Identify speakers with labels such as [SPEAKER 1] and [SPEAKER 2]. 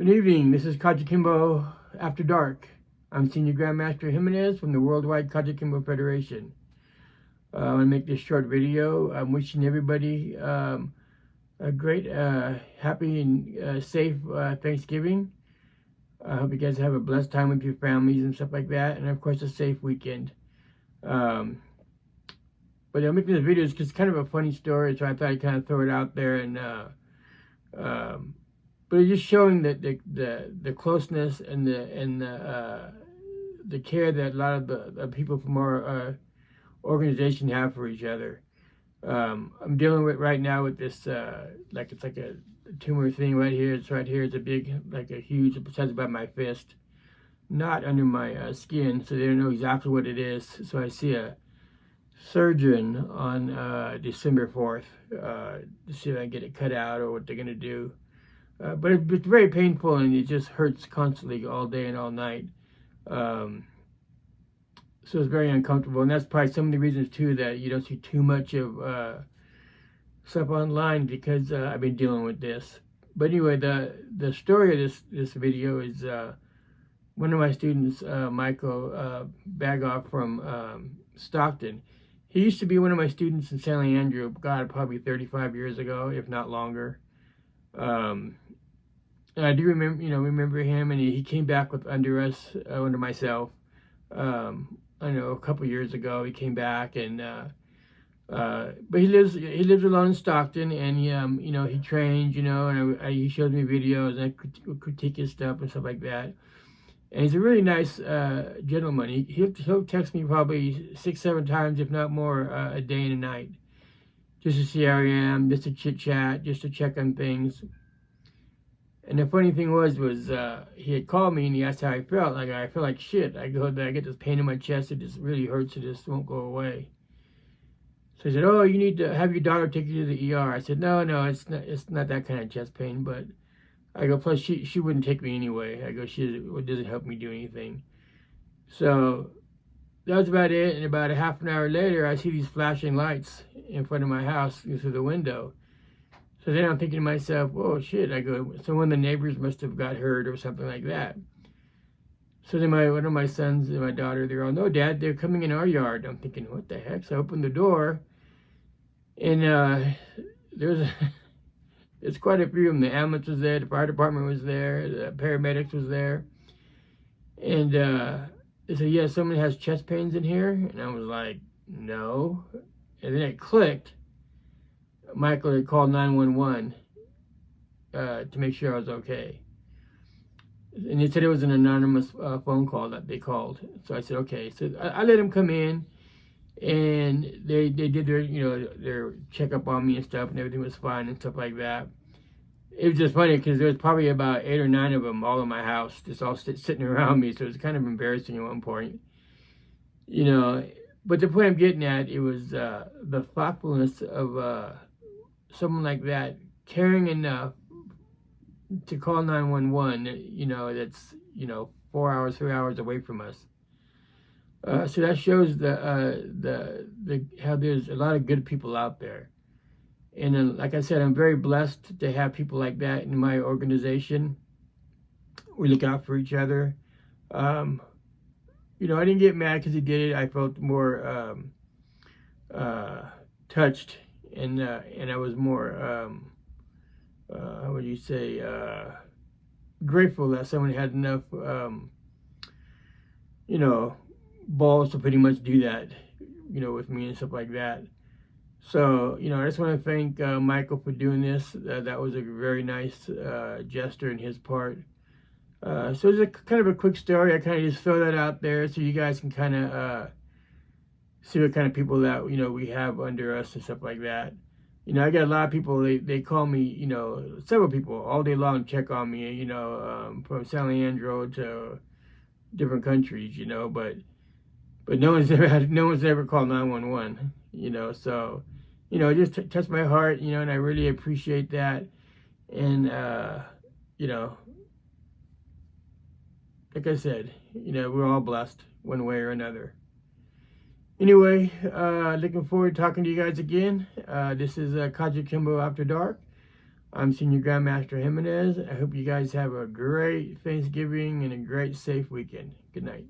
[SPEAKER 1] Good evening, this is Kajukenbo After Dark. I'm Senior Grandmaster Jimenez from the Worldwide Kajukenbo Federation. I want to make this short video. I'm wishing everybody a great, happy and safe Thanksgiving. I hope you guys have a blessed time with your families and stuff like that, and of course a safe weekend. But I'm making this video because it's kind of a funny story, so I thought I'd kind of throw it out there and but it's just showing that the closeness and the care that a lot of the people from our organization have for each other. I'm dealing with right now with this it's like a tumor thing right here. It's right here. It's a big, like a huge, the size about my fist, not under my skin, so they don't know exactly what it is. So I see a surgeon on December 4th to see if I can get it cut out or what they're gonna do. But it's very painful, and it just hurts constantly all day and all night. So it's very uncomfortable, and that's probably some of the reasons too that you don't see too much of stuff online, because I've been dealing with this. But anyway, the story of this video is one of my students, Michael Bagaw from Stockton. He used to be one of my students in San Leandro, God, probably 35 years ago, if not longer. And I do remember him, and he came back under us, under myself. I know a couple years ago he came back, and but he lives alone in Stockton, and he trains, and he shows me videos, and I critique his stuff and stuff like that. And he's a really nice gentleman. He'll text me probably 6-7 times, if not more, a day and a night, just to see how I am, just to chit chat, just to check on things. And the funny thing was he had called me and he asked how I felt. Like, I feel like shit. I get this pain in my chest. It just really hurts. It just won't go away. So he said, "Oh, you need to have your daughter take you to the ER." I said, "No, it's not that kind of chest pain." But I go, plus she wouldn't take me anyway. I go, it doesn't help me do anything. So that was about it. And about a half an hour later, I see these flashing lights in front of my house through the window. So then I'm thinking to myself, "Oh shit!" I go, so one of the neighbors must have got hurt or something like that. So then one of my sons and my daughter, they're all, "No, Dad, they're coming in our yard." I'm thinking, what the heck? So I opened the door, and there's quite a few of them. The ambulance was there, the fire department was there, the paramedics was there, and they said, "Yeah, someone has chest pains in here," and I was like, "No," and then it clicked. Michael had called 911 to make sure I was okay. And they said it was an anonymous phone call that they called. So I said, okay. So I let him come in, and they did their checkup on me and stuff, and everything was fine and stuff like that. It was just funny because there was probably about 8 or 9 of them all in my house, just all sitting around me. So it was kind of embarrassing at one point. But the point I'm getting at, it was the thoughtfulness of someone like that, caring enough to call 911, that's 4 hours, 3 hours away from us. So that shows how there's a lot of good people out there. And like I said, I'm very blessed to have people like that in my organization. We look out for each other. I didn't get mad because he did it. I felt more touched, and I was more how would you say, grateful that someone had enough balls to pretty much do that with me and stuff like that. So I just want to thank Michael for doing this. That was a very nice gesture in his part. So it's a kind of a quick story. I kind of just throw that out there so you guys can kind of see what kind of people that we have under us and stuff like that. I got a lot of people, they call me, several people all day long check on me, from San Leandro to different countries, but no one's ever called 911, so, it just touched my heart, and I really appreciate that. And, like I said, we're all blessed one way or another. Anyway, looking forward to talking to you guys again. This is Kajukenbo After Dark. I'm Senior Grandmaster Jimenez. I hope you guys have a great Thanksgiving and a great safe weekend. Good night.